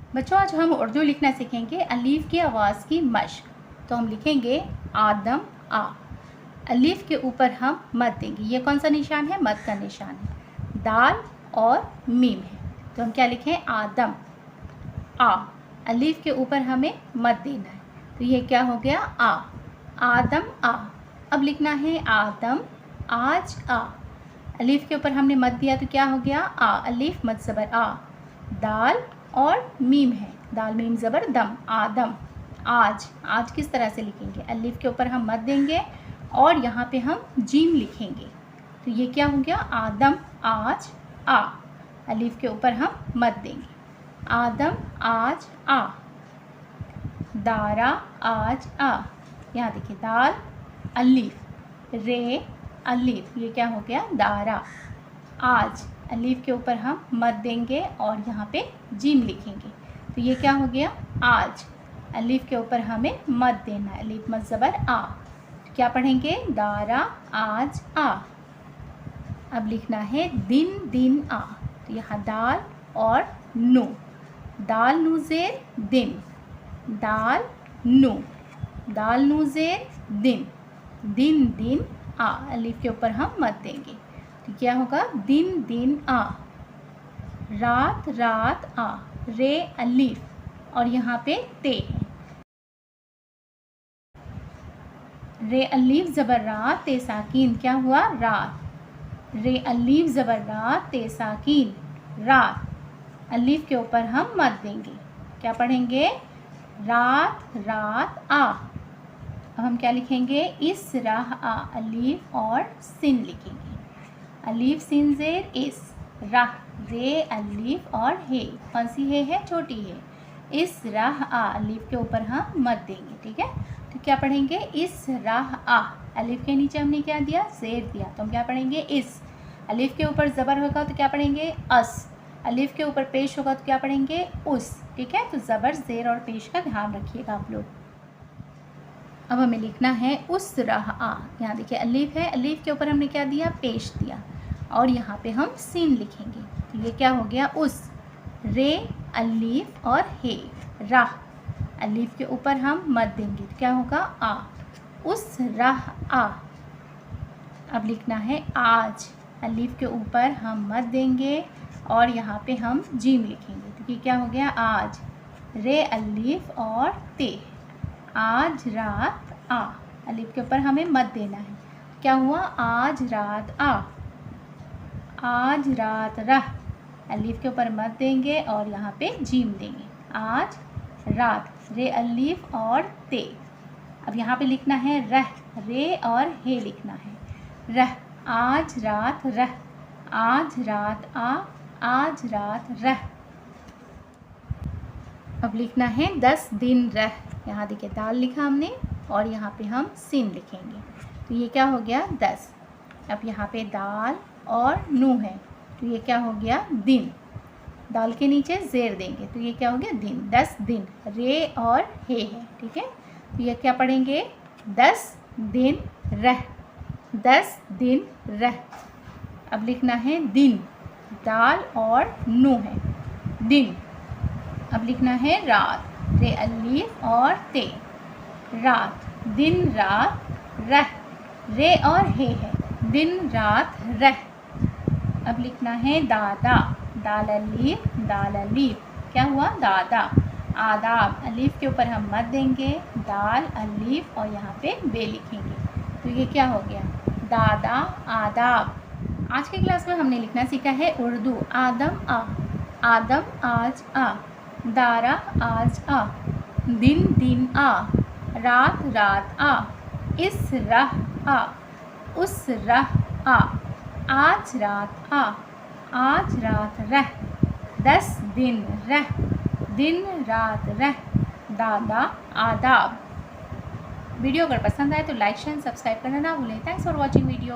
बच्चों आज हम उर्दू लिखना सीखेंगे अलीफ की आवाज़ की मश्क। तो हम लिखेंगे आदम आ। अलीफ के ऊपर हम मद देंगे। ये कौन सा निशान है? मद का निशान है। दाल और मीम है तो हम क्या लिखें? आदम आ। अलीफ के ऊपर हमें मद देना है तो ये क्या हो गया? आ। आदम आ। अब लिखना है आदम आज आ। अलीफ के ऊपर हमने मद दिया तो क्या हो गया? आ। अलीफ मद ज़बर आ। दाल और मीम है, दाल मीम ज़बर दम, आदम आज। आज किस तरह से लिखेंगे? अलीफ के ऊपर हम मद देंगे और यहाँ पे हम जीम लिखेंगे तो ये क्या हो गया? आदम आज आ। अलीफ के ऊपर हम मद देंगे। आदम आज आ। दारा आज आ। यहाँ देखिए दाल अलीफ, रे अलीफ, ये क्या हो गया? दारा। आज अलीफ के ऊपर हम मद देंगे और यहाँ पे जीम लिखेंगे तो ये क्या हो गया? आज। अलीफ के ऊपर हमें मद देना है, अलीफ मद ज़बर आ। क्या पढ़ेंगे? दारा आज आ। अब लिखना है दिन दिन आ तो यहाँ दाल और नू, दाल नू ज़ेर दिन, दाल नू, दाल नू ज़ेर दिन, दिन दिन आ। अलीफ के ऊपर हम मद देंगे तो क्या होगा? दिन दिन आ। रात रात आ, रे अलीफ और यहाँ पे ते है, रे अलीफ ज़बर रात ते साकीन, क्या हुआ? रात। रे अलीफ ज़बर रात ते साकीन, रात। अलीफ के ऊपर हम मद देंगे, क्या पढ़ेंगे? रात रात आ। अब हम क्या लिखेंगे? इस राह आ, अलीफ और सिन लिखेंगे। अलीफ सिन ज़ेर इस, राह, रे अलीफ और हे, कौन सी हे है? छोटी है। इस राह आ, अलीफ के ऊपर हम मद देंगे, ठीक है? तो क्या पढ़ेंगे? इस राह आ। अलीफ के नीचे हमने क्या दिया? ज़ेर दिया तो हम क्या पढ़ेंगे? इस। अलीफ के ऊपर ज़बर होगा तो क्या पढ़ेंगे? अस। अलीफ के ऊपर पेश होगा तो क्या पढ़ेंगे? उस, ठीक है? तो ज़बर ज़ेर और पेश का ध्यान रखिएगा आप लोग। अब हमें लिखना है उस राह आ। यहाँ देखिए अलीफ है, अलीफ के ऊपर हमने क्या दिया? पेश दिया और यहाँ पे हम सीन लिखेंगे तो ये क्या हो गया? उस। रे अलीफ और हे, राह। अलीफ के ऊपर हम मद देंगे तो क्या होगा? आ। उस राह आ। अब लिखना है आज। अलीफ के ऊपर हम मद देंगे और यहाँ पे हम जीम लिखेंगे तो ये क्या हो गया? आज। रे अलीफ और ते, आज रात आ। अलीफ के ऊपर हमें मद देना है, क्या हुआ? आज रात आ। आज रात रह। अलीफ के ऊपर मद देंगे और यहाँ पे जीम देंगे, आज रात। रे अलीफ और ते। अब यहाँ पे लिखना है रह, रे और हे लिखना है। रह, आज रात रह, आज रात आ, आज रात रह। अब लिखना है 10 दिन रह। यहाँ देखिए दाल लिखा हमने और यहाँ पे हम सिन लिखेंगे तो ये क्या हो गया? 10। अब यहाँ पे दाल और नू है तो ये क्या हो गया? दिन। दाल के नीचे ज़ेर देंगे तो ये क्या हो गया? दिन। 10 दिन, रे और हे है, ठीक है? तो ये क्या पढ़ेंगे? 10 दिन रह, 10 दिन रह। अब लिखना है दिन, दाल और नू है, दिन। अब लिखना है रात, रे अलीफ और ते, रात। दिन रात रह, रे और हे है, दिन रात रह। अब लिखना है दादा, दाल अलीफ, दाल अलीफ, क्या हुआ? दादा। आदाब, अलीफ के ऊपर हम मद देंगे, दाल अलीफ और यहाँ पे बे लिखेंगे तो ये क्या हो गया? दादा आदाब। आज की क्लास में हमने लिखना सीखा है उर्दू। आदम आ, आदम आज आ, दारा आज आ, दिन दिन आ, रात रात आ, इस राह आ, उस राह आ, आज रात आ, आज रात रह, 10 दिन रह, दिन रात रह, दादा आदाब। वीडियो अगर पसंद आए तो लाइक शेयर सब्सक्राइब करना ना भूलें। Thanks for watching video.